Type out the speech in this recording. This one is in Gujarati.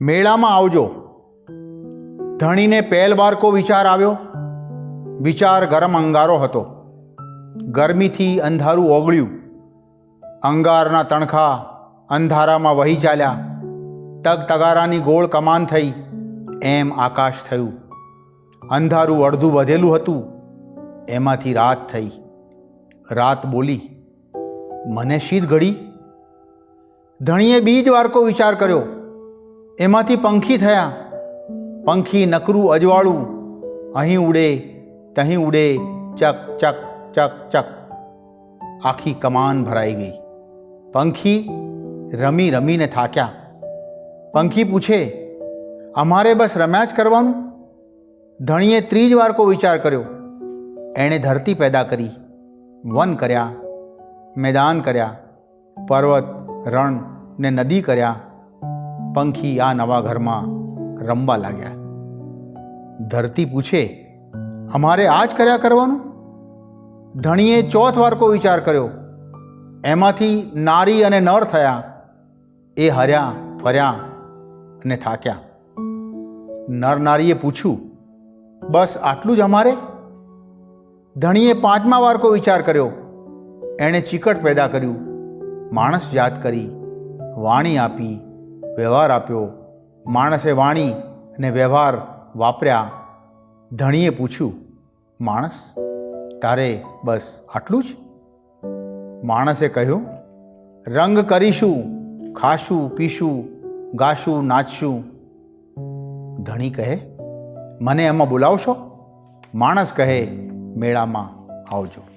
મેળામાં આવજો. ધણીને પહેલ વાર કો વિચાર આવ્યો. વિચાર ગરમ અંગારો હતો. ગરમીથી અંધારું ઓગળ્યું. અંગારના તણખા અંધારામાં વહી ચાલ્યા. તગ તગારાની ગોળ કમાન થઈ એમ આકાશ થયું. અંધારું અડધું વધેલું હતું, એમાંથી રાત થઈ. રાત બોલી, મને શીત ઘડી. ધણીએ બીજ વારકો વિચાર કર્યો. એમાંથી પંખી થયા. પંખી નકરું અજવાળું, અહીં ઉડે તહીં ઉડે, ચક ચક ચક ચક. આખી કમાન ભરાઈ ગઈ. પંખી રમી રમીને થાક્યા. પંખી પૂછે, અમારે બસ રમ્યા જ કરવાનું? ધણીએ ત્રીજ વારકો વિચાર કર્યો. એણે ધરતી પેદા કરી, વન કર્યા, મેદાન કર્યા, પર્વત, રણ ને નદી કર્યા. પંખી આ નવા ઘરમાં રમવા લાગ્યા. ધરતી પૂછે, અમારે આ જ કર્યા કરવાનું? ધણીએ ચોથ વારકો વિચાર કર્યો. એમાંથી નારી અને નર થયા. એ હર્યા ફર્યા અને થાક્યા. નર નારીએ પૂછ્યું, બસ આટલું જ અમારે? ધણીએ પાંચમા વારકો વિચાર કર્યો. એણે ચીકટ પેદા કર્યું, માણસ જાત કરી, વાણી આપી, વ્યવહાર આપ્યો. માણસે વાણી અને વ્યવહાર વાપર્યા. ધણીએ પૂછ્યું, માણસ, તારે બસ આટલું જ? માણસે કહ્યું, રંગ કરીશું, ખાશું પીશું, ગાશું નાચશું. ધણી કહે, મને એમાં બોલાવશો? માણસ કહે, મેળામાં આવજો.